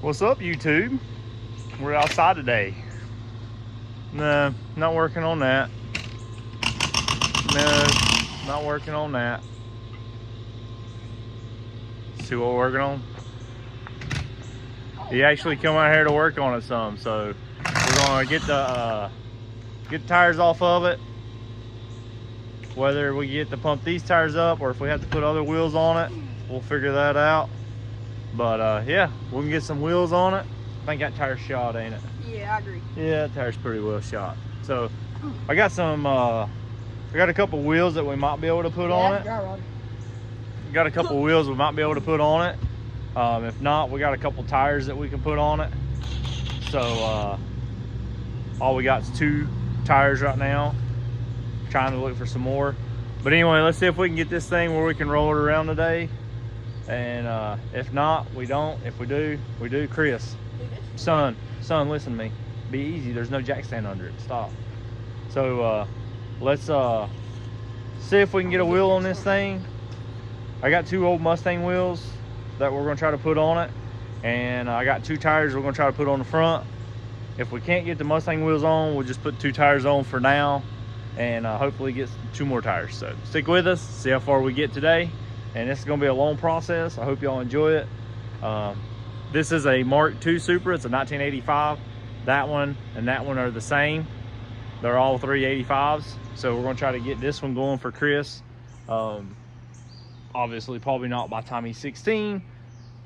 What's up, YouTube? We're outside today. No, not working on that. No, not working on that. See what we're working on? He actually come out here to work on it some, so we're gonna get the tires off of it. Whether we get to pump these tires up or if we have to put other wheels on it, we'll figure that out. But yeah, we can get some wheels on it. I think that tire's shot, ain't it? Yeah, I agree. Yeah, that tire's pretty well shot. So I got some, I got a couple wheels that we might be able to put on it. Got a couple wheels we might be able to put on it. If not, we got a couple tires that we can put on it. So all we got is 2 tires right now. Trying to look for some more. But anyway, let's see if we can get this thing where we can roll it around today. And if not, we don't. If we do, we do. Chris, son, listen to me. Be easy. There's no jack stand under it. Stop. So let's see if we can get a wheel on this thing. I got 2 old Mustang wheels that we're gonna try to put on it, and I got 2 tires we're gonna try to put on the front. If we can't get the Mustang wheels on, we'll just put 2 tires on for now, and hopefully get 2 more tires. So stick with us, see how far we get today. And this is gonna be a long process. I hope y'all enjoy it. This is a Mark II Supra. It's a 1985. That one and that one are the same. They're all 385s. So we're gonna try to get this one going for Chris. Obviously, probably not by the time he's 16,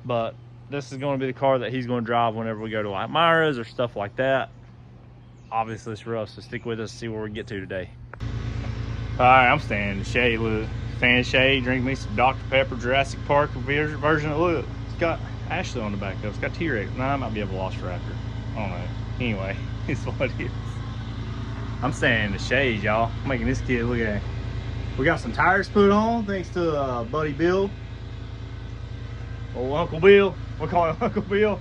but this is gonna be the car that he's gonna drive whenever we go to like Myra's or stuff like that. Obviously, it's rough, so stick with us, see where we get to today. All right, I'm staying in the shade. Look, staying in the shade, drink me some Dr. Pepper Jurassic Park version of look. It's got Ashley on the back of it. It's got T-Rex. Nah, it might be a Velociraptor. I don't know. Anyway, it's what it is. I'm staying in the shade, y'all. I'm making this kid look at it. We got some tires put on thanks to buddy Bill. Old Uncle Bill. We'll call him Uncle Bill.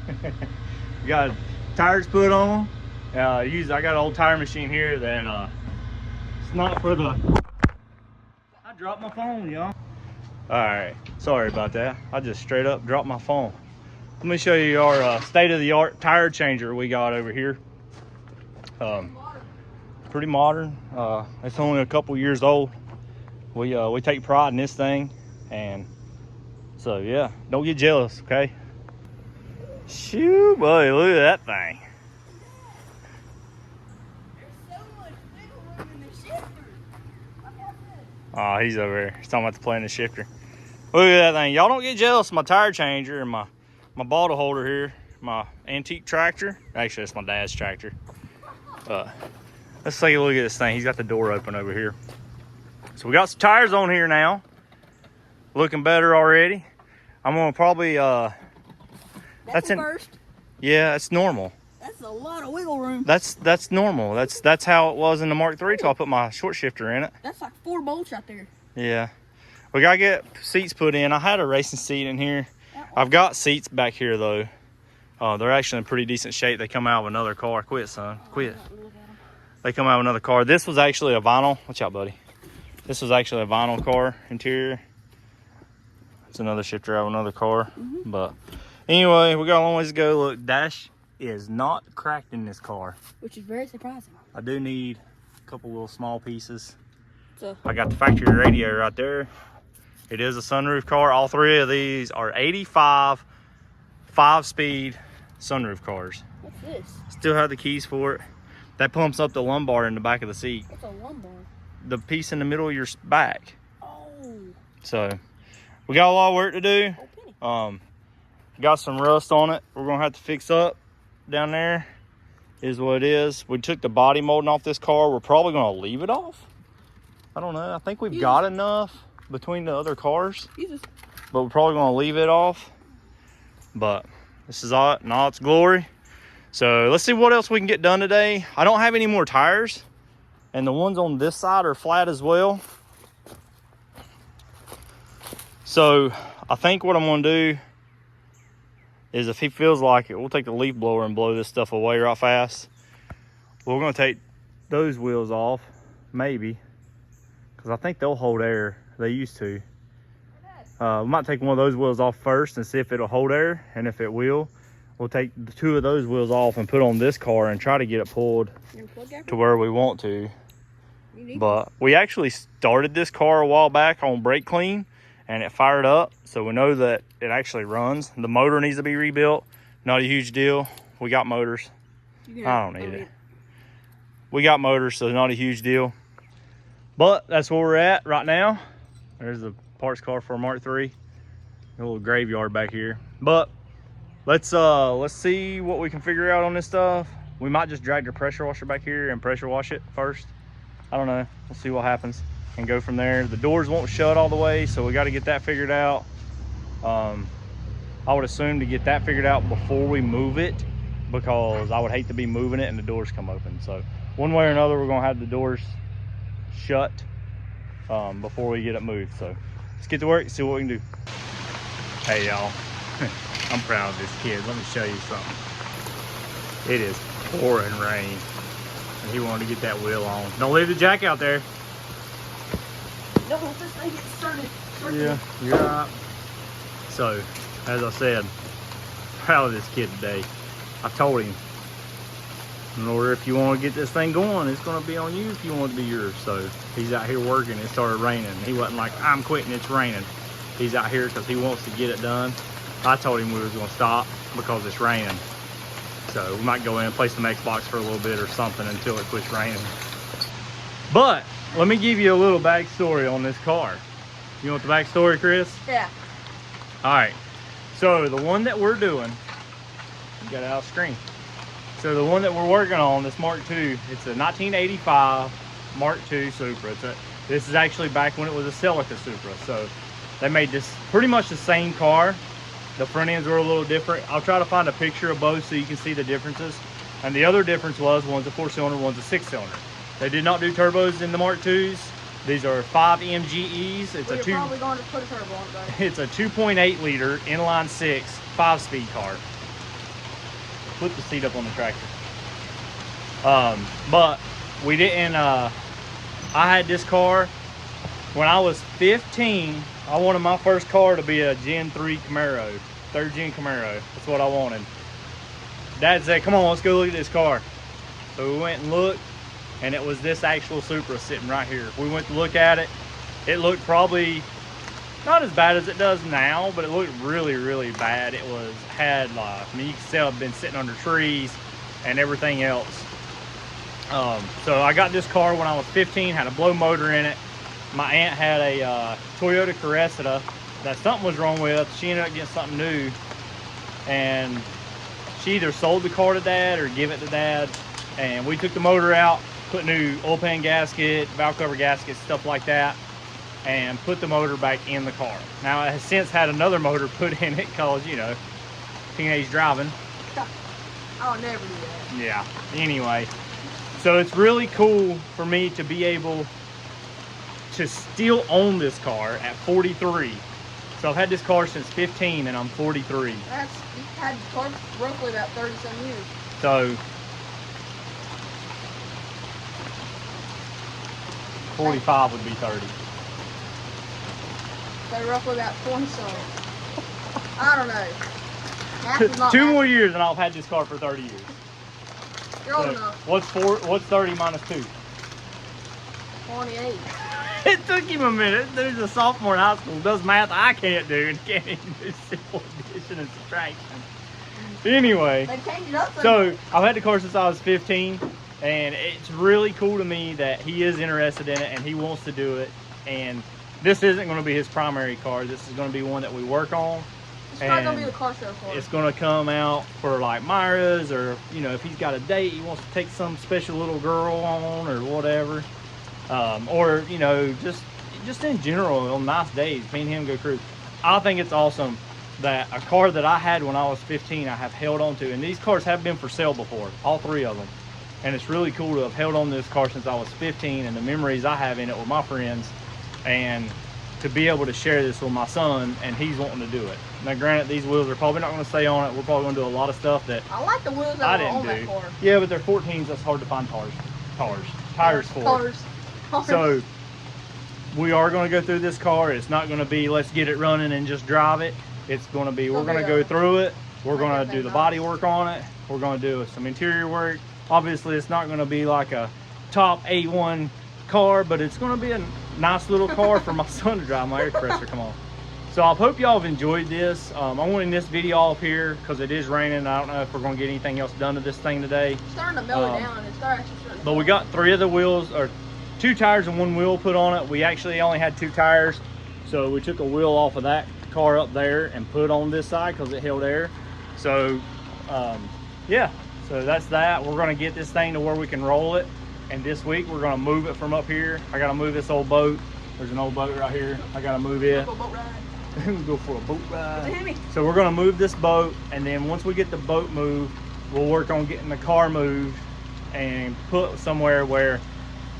We got tires put on. I got an old tire machine here that it's not for the... I dropped my phone, y'all. Alright, sorry about that. I just straight up dropped my phone. Let me show you our state-of-the-art tire changer we got over here. Pretty modern. It's only a couple years old. We take pride in this thing, and so yeah, don't get jealous, okay? Shoo, boy, look at that thing. Oh, he's over here. He's talking about the play in the shifter. Look at that thing. Y'all don't get jealous of my tire changer and my bottle holder here. My antique tractor. Actually, it's my dad's tractor. Let's take a look at this thing. He's got the door open over here. So we got some tires on here now. Looking better already. I'm gonna probably That's a first. Yeah, it's normal. That's a lot of wiggle room. That's normal. That's how it was in the Mark III till I put my short shifter in it. That's like 4 bolts right there. Yeah. We gotta get seats put in. I had a racing seat in here. I've got seats back here though. They're actually in pretty decent shape. They come out of another car. Quit, son. Quit. They come out of another car. This was actually a vinyl. Watch out, buddy. This was actually a vinyl car interior. It's another shifter out of another car. But anyway, we got a long ways to go. Look, dash is not cracked in this car, which is very surprising. I do need a couple little small pieces. So I got the factory radio right there. It is a sunroof car. All 3 of these are 85 5-speed sunroof cars. What's this? Still have the keys for it. That pumps up the lumbar in the back of the seat. What's a lumbar? The piece in the middle of your back. Oh. So we got a lot of work to do. Oh, penny. Got some rust on it. We're gonna have to fix up down there. Is what it is. We took the body molding off this car. We're probably gonna leave it off. I don't know. I think we've got enough between the other cars, but we're probably gonna leave it off. But this is all in all its glory. So let's see what else we can get done today. I don't have any more tires, and the ones on this side are flat as well. So I think what I'm gonna do is, if he feels like it, we'll take the leaf blower and blow this stuff away right fast. We're gonna take those wheels off, maybe, because I think they'll hold air. They used to. We might take one of those wheels off first and see if it'll hold air, and if it will, we'll take the 2 of those wheels off and put on this car and try to get it pulled to where we want to. But we actually started this car a while back on brake clean and it fired up, so we know that it actually runs. The motor needs to be rebuilt. Not a huge deal. We got motors. I don't need it. We got motors, so not a huge deal. But that's where we're at right now. There's the parts car for a Mark III. A little graveyard back here. But let's see what we can figure out on this stuff. We might just drag the pressure washer back here and pressure wash it first. I don't know. We'll see what happens and go from there. The doors won't shut all the way, so we got to get that figured out. I would assume to get that figured out before we move it, because I would hate to be moving it and the doors come open. So one way or another, we're gonna have the doors shut before we get it moved. So let's get to work and see what we can do. Hey y'all, I'm proud of this kid. Let me show you something. It is pouring rain and he wanted to get that wheel on. Don't leave the jack out there. No, once this thing gets started. Yeah, you're right. So, as I said, proud of this kid today. I told him, in order, if you want to get this thing going, it's going to be on you if you want it to be yours. So he's out here working. It started raining. He wasn't like, I'm quitting, it's raining. He's out here because he wants to get it done. I told him we was going to stop because it's raining. So we might go in and play some Xbox for a little bit or something until it quits raining. But let me give you a little backstory on this car. You want the backstory, Chris? Yeah. All right. So the one that we're doing, you got it out of screen. So the one that we're working on, this Mark II, it's a 1985 Mark II Supra. This is actually back when it was a Celica Supra. So they made this pretty much the same car. The front ends were a little different. I'll try to find a picture of both so you can see the differences. And the other difference was one's a 4-cylinder, one's a 6-cylinder. They did not do turbos in the Mark IIs. These are 5 MGEs. It's probably going to put a turbo on it, buddy. It's a 2.8 liter inline 6 5-speed car. Put the seat up on the tractor. But we didn't. I had this car when I was 15. I wanted my first car to be a Gen 3 Camaro, 3rd gen Camaro. That's what I wanted. Dad said, "Come on, let's go look at this car." So we went and looked. And it was this actual Supra sitting right here. We went to look at it. It looked probably not as bad as it does now, but it looked really, really bad. It had like, I mean, you can tell it'd been sitting under trees and everything else. So I got this car when I was 15, had a blow motor in it. My aunt had a Toyota Cressida that something was wrong with. She ended up getting something new. And she either sold the car to Dad or give it to Dad. And we took the motor out, put new oil pan gasket, valve cover gaskets, stuff like that, and put the motor back in the car. Now it has since had another motor put in it because, you know, teenage driving. I'll never do that. Yeah, anyway. So it's really cool for me to be able to still own this car at 43. So I've had this car since 15 and I'm 43. You've had the car roughly about 30-some years. So 45 would be 30. So roughly about 20-some. I don't know. Math is not 2 math. more years and I'll have had this car for 30 years. You're old So enough. what's 30 minus 2? 28. It took him a minute. There's a sophomore in high school who does math I can't do and can't even do simple addition and subtraction. Anyway, They changed it up. so I've had the car since I was 15, and it's really cool to me that he is interested in it and he wants to do it. And this isn't going to be his primary car. This is going to be one that we work on. It's probably going to be the car show for It's him. going to come out for like Myra's, or, you know, if he's got a date, he wants to take some special little girl on or whatever. Or, you know, just in general, on nice days, me and him go cruise. I think it's awesome that a car that I had when I was 15, I have held on to. And these cars have been for sale before, all 3 of them. And it's really cool to have held on to this car since I was 15 and the memories I have in it with my friends. And to be able to share this with my son, and he's wanting to do it. Now, granted, these wheels are probably not going to stay on it. We're probably going to do a lot of stuff that I like the wheels I that were on didn't that do. car. Yeah, but they're 14s. That's hard to find tires for. Cars. So we are going to go through this car. It's not going to be let's get it running and just drive it. It's going to be we're going to go through it. We're going to do the body work on it. We're going to do some interior work. Obviously, it's not going to be like a top A1 car, but it's going to be a nice little car for my son to drive. My air compressor come on. So I hope y'all have enjoyed this. I'm wanting this video off here because it is raining. I don't know if we're going to get anything else done to this thing today. It's starting to mellow down. It's starting to but we got 3 of the wheels, or 2 tires and 1 wheel put on it. We actually only had 2 tires, so we took a wheel off of that car up there and put it on this side because it held air. So yeah, so that's that. We're going to get this thing to where we can roll it, and this week we're going to move it from up here. I got to move this old boat. There's an old boat right here. I got to move it. Go for a boat ride. So we're going to move this boat, and then once we get the boat moved, we'll work on getting the car moved and put somewhere where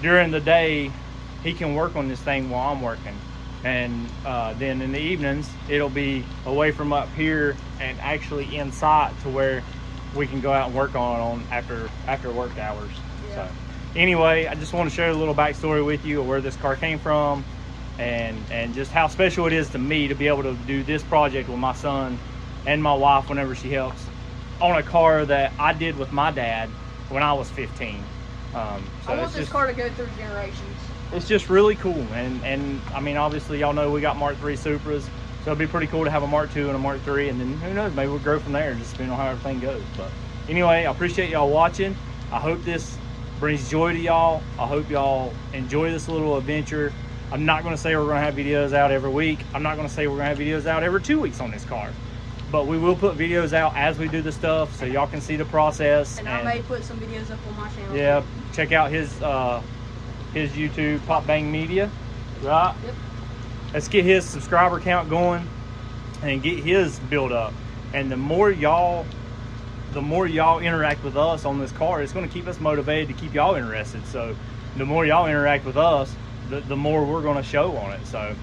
during the day he can work on this thing while I'm working, and then in the evenings it'll be away from up here and actually in sight to where we can go out and work on after work hours. Yeah. So anyway, I just want to share a little backstory with you of where this car came from, and just how special it is to me to be able to do this project with my son and my wife whenever she helps on a car that I did with my dad when I was 15. So I want this car to go through generations. It's just really cool, and I mean, obviously y'all know we got Mark III Supras, so it'd be pretty cool to have a Mark II and a Mark III, and then who knows, maybe we'll grow from there, just depending on how everything goes. But anyway, I appreciate y'all watching. I hope this brings joy to y'all. I hope y'all enjoy this little adventure. I'm not going to say we're going to have videos out every week. I'm not going to say we're going to have videos out every 2 weeks on this car. But we will put videos out as we do the stuff so y'all can see the process. And I may put some videos up on my channel. Yeah, too. Check out his YouTube, Pop Bang Media, right? Yep. Let's get his subscriber count going and get his build up. And the more y'all interact with us on this car, it's going to keep us motivated to keep y'all interested. So the more y'all interact with us, the more we're going to show on it. So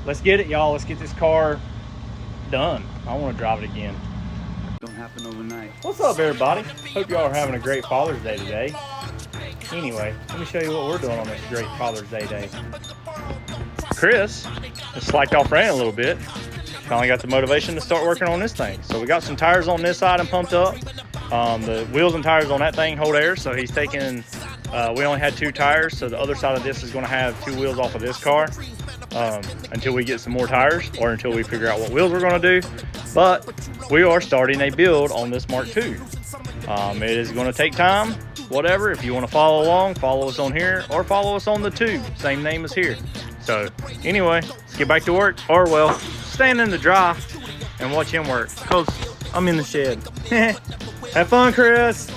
let's get it, y'all. Let's get this car done. I want to drive it again. Don't happen overnight. What's up, everybody? Hope y'all are having a great Father's Day today. Anyway, let me show you what we're doing on this great Father's Day. Chris has slacked off running a little bit. Finally got the motivation to start working on this thing. So we got some tires on this side and pumped up. The wheels and tires on that thing hold air, so he's taking, we only had 2 tires, so the other side of this is going to have 2 wheels off of this car until we get some more tires, or until we figure out what wheels we're going to do. But we are starting a build on this Mark II. It is going to take time, whatever. If you want to follow along, follow us on here, or follow us on the tube, same name as here. So anyway, let's get back to work, or well, stand in the dry and watch him work, because I'm in the shed. Have fun, Chris.